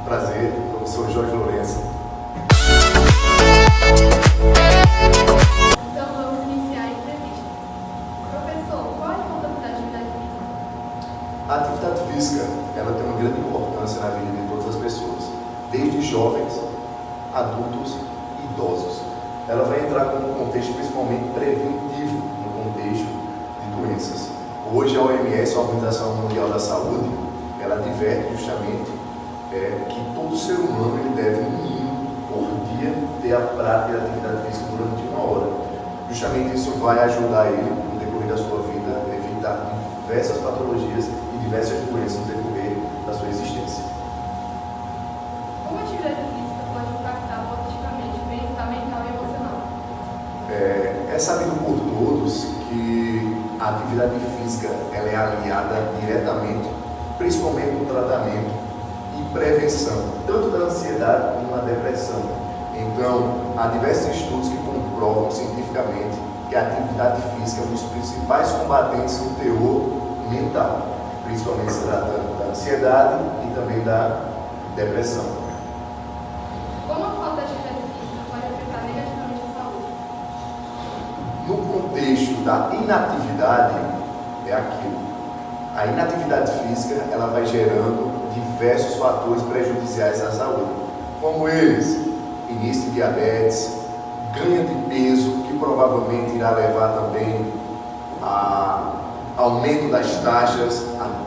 Prazer, professor Jorge Lourenço. Então vamos iniciar a entrevista. Professor, qual é a importância da atividade física? A atividade física, ela tem uma grande importância na vida de todas as pessoas, desde jovens, adultos e idosos. Ela vai entrar como contexto principalmente preventivo, no contexto de doenças. Hoje a OMS, a Organização Mundial da Saúde, ela adverte justamente que todo ser humano ele deve, no mínimo, por dia, ter a prática de atividade física durante 1 hora. Justamente isso vai ajudar ele, no decorrer da sua vida, a evitar diversas patologias e diversas doenças no decorrer da sua existência. Como a atividade física pode impactar positivamente o bem-estar mental e emocional? É sabido por todos que a atividade física ela é aliada diretamente, principalmente no tratamento e prevenção, tanto da ansiedade como da depressão. Então, há diversos estudos que comprovam cientificamente que a atividade física é um dos principais combatentes no teor mental, principalmente se tratando da ansiedade e também da depressão. Como a falta de atividade física pode afetar negativamente a saúde? No contexto da inatividade, é aquilo. A inatividade física ela vai gerando diversos fatores prejudiciais à saúde, como eles: início de diabetes, ganho de peso, que provavelmente irá levar também a aumento das taxas,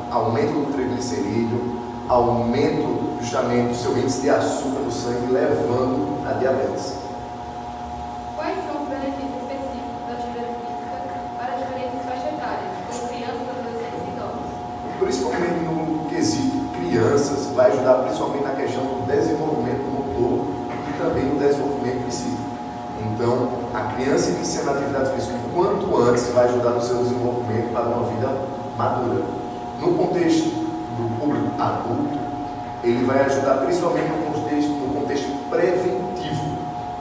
aumento do triglicerídeo, aumento justamente do seu índice de açúcar no sangue, levando a diabetes. Quais são os benefícios específicos da atividade física para diferentes faixas etárias, como crianças, adolescentes e idosos? Principalmente no quesito crianças, vai ajudar principalmente na questão do desenvolvimento motor e também no desenvolvimento psíquico. Então, a criança iniciando a atividade física quanto antes vai ajudar no seu desenvolvimento para uma vida madura. No contexto do público adulto, ele vai ajudar principalmente no contexto preventivo,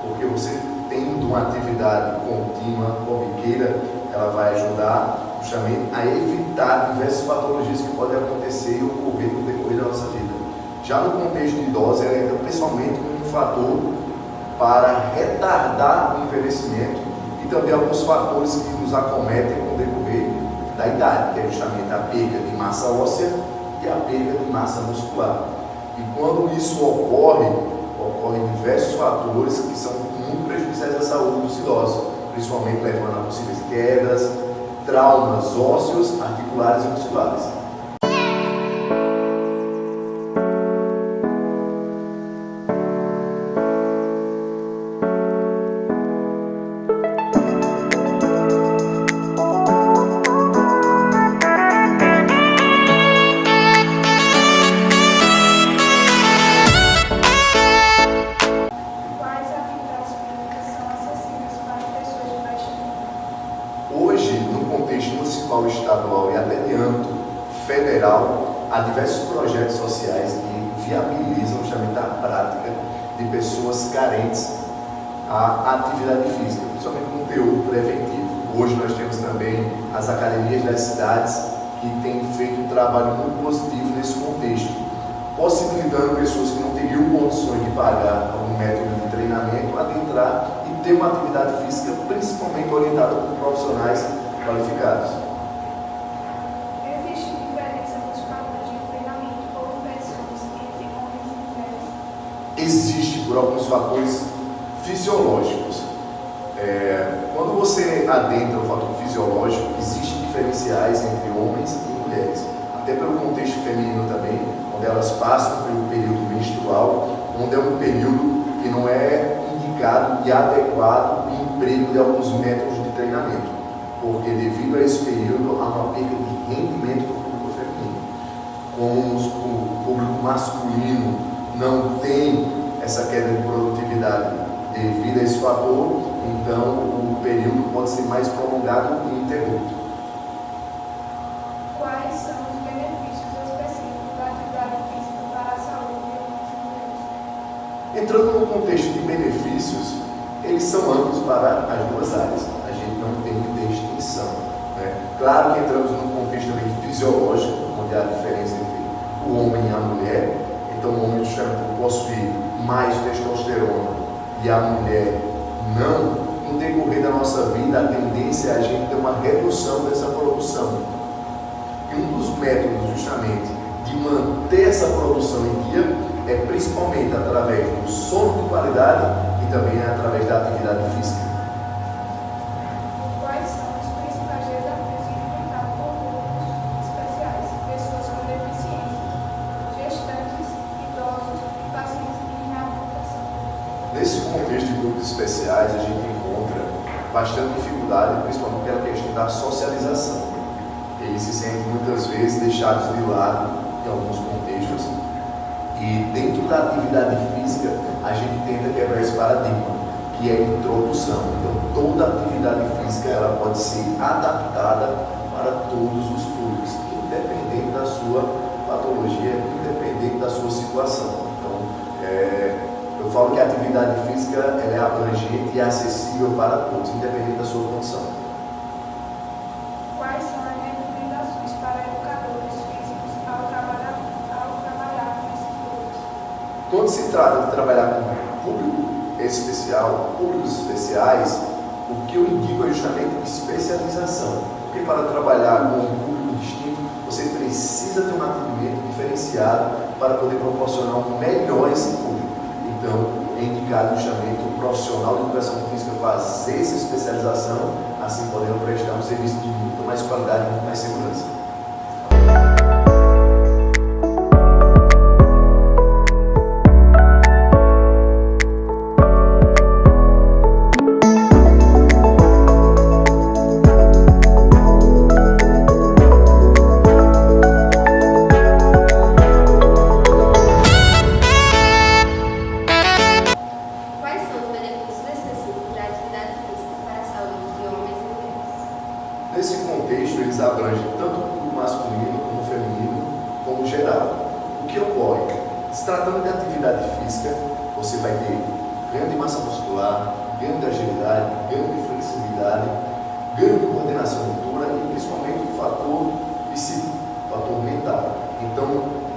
porque você tendo uma atividade contínua, corriqueira, ela vai ajudar justamente a evitar diversas patologias que podem acontecer e ocorrer no decorrer da nossa vida. Já no contexto de idosos, ela entra principalmente como um fator para retardar o envelhecimento e também alguns fatores que nos acometem com o decorrer da idade, que é justamente a perda de massa óssea e a perda de massa muscular. E quando isso ocorrem diversos fatores que são muito prejudiciais à saúde dos idosos, principalmente levando a possíveis quedas, traumas ósseos, articulares e musculares. Quais atividades físicas são acessíveis para pessoas de baixa renda? Hoje, no contexto municipal, estadual e até de âmbito federal, há diversos projetos sociais que viabilizam justamente a prática de pessoas carentes à atividade física, principalmente com teor preventivo. Hoje nós temos também as academias das cidades que têm feito um trabalho muito positivo nesse contexto, possibilitando pessoas que não teriam condições de pagar algum método de treinamento adentrar e ter uma atividade física principalmente orientada por profissionais qualificados. Existe diferença nos padrões de treinamento ou pessoas entre homens e mulheres? Existe por alguns fatores fisiológicos. Quando você adentra o fator fisiológico, existem diferenciais entre homens e mulheres, até pelo contexto feminino também, onde elas passam pelo período menstrual, onde é um período que não é indicado e adequado o emprego de alguns métodos de treinamento, porque devido a esse período há uma perda de rendimento do público feminino. Como o público masculino não tem essa queda de produtividade devido a esse fator, então o período pode ser mais prolongado e interrupto. Quais são os benefícios específicos da atividade física para a saúde de homens e mulheres? Entrando no contexto de benefícios, eles são amplos para as duas áreas, a gente não tem que ter distinção, né? Claro que entramos num contexto também fisiológico, onde há a diferença entre o homem e a mulher, então Então o homem justamente por possuir mais testosterona e a mulher não, no decorrer da nossa vida a tendência é a gente ter uma redução dessa produção. E um dos métodos justamente de manter essa produção em dia é principalmente através do sono de qualidade e também através da atividade física. Quais são os principais desafios enfrentados por grupos especiais, pessoas com deficiência, gestantes, idosos e pacientes em reabilitação? Nesse contexto de grupos especiais, a gente encontra bastante dificuldade, principalmente pela questão da socialização. Eles se sentem muitas vezes deixados de lado em alguns contextos. E dentro da atividade física, a gente tenta quebrar esse paradigma, que é a introdução. Então, toda atividade física ela pode ser adaptada para todos os públicos, independente da sua patologia, independente da sua situação. Então, eu falo que a atividade física ela é abrangente e acessível para todos, independente da sua condição. Quais são as recomendações para educadores físicos ao trabalhar com esses grupos? Quando se trata de trabalhar com público especial, públicos especiais, o que eu indico é justamente especialização. Porque para trabalhar com um público distinto, você precisa ter um atendimento diferenciado para poder proporcionar um melhor esse público. Então, é indicado justamente o profissional de educação física fazer essa especialização, assim podendo prestar um serviço de muita mais qualidade e muito mais segurança. Nesse contexto, eles abrangem tanto o masculino como o feminino, como geral. O que ocorre? Se tratando de atividade física, você vai ter ganho de massa muscular, ganho de agilidade, ganho de flexibilidade, ganho de coordenação motora e principalmente o fator psíquico, o fator mental. Então,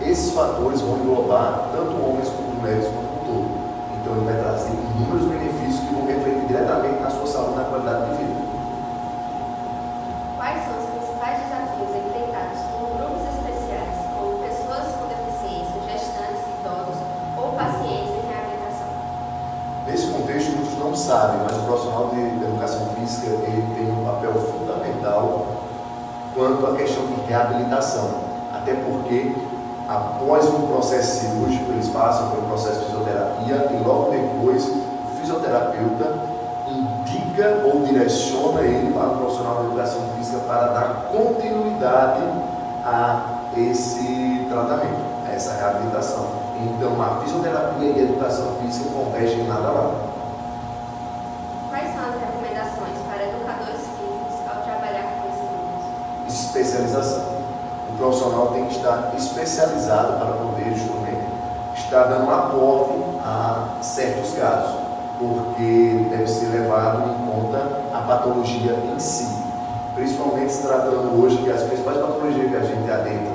esses fatores vão englobar tanto homens como mulheres como um todo. Então, ele vai trazer inúmeros benefícios que vão refletir diretamente na sua saúde e na qualidade de vida. Quais são os principais desafios enfrentados por grupos especiais, como pessoas com deficiência, gestantes, idosos ou pacientes em reabilitação? Nesse contexto, muitos não sabem, mas o profissional de educação física ele tem um papel fundamental quanto à questão de reabilitação. Até porque, após um processo cirúrgico, eles passam pelo processo de fisioterapia e logo depois o fisioterapeuta indica ou direciona ele para o profissional de educação física para dar continuidade a esse tratamento, a essa reabilitação. Então, a fisioterapia e a educação física convergem nada lá. Quais são as recomendações para educadores físicos ao trabalhar com esses grupos? Especialização. O profissional tem que estar especializado para poder justamente estar dando aporte a certos casos, porque deve ser levado em conta a patologia em si. Principalmente se tratando hoje que as principais patologias que a gente adentra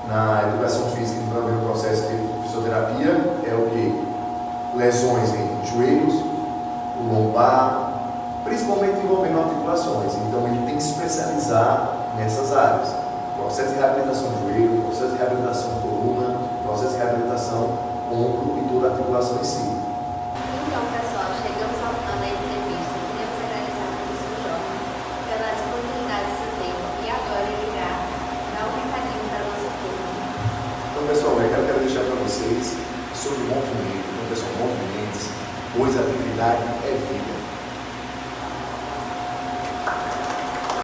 na educação física e também no processo de fisioterapia é o que? Lesões em joelhos, o lombar, principalmente envolvendo articulações. Então ele tem que se especializar nessas áreas. Processo de reabilitação de joelho, processo de reabilitação de coluna, processo de reabilitação ombro e toda a articulação em si. Então, pessoal, chegamos ao final da entrevista. Queremos agradecer ao professor Jorge pela disponibilidade de seu tempo e agora ele irá dar um recadinho para o nosso público. Então, pessoal, eu quero deixar para vocês sobre o movimento. Então, pessoal, movimentos, pois a atividade é vida.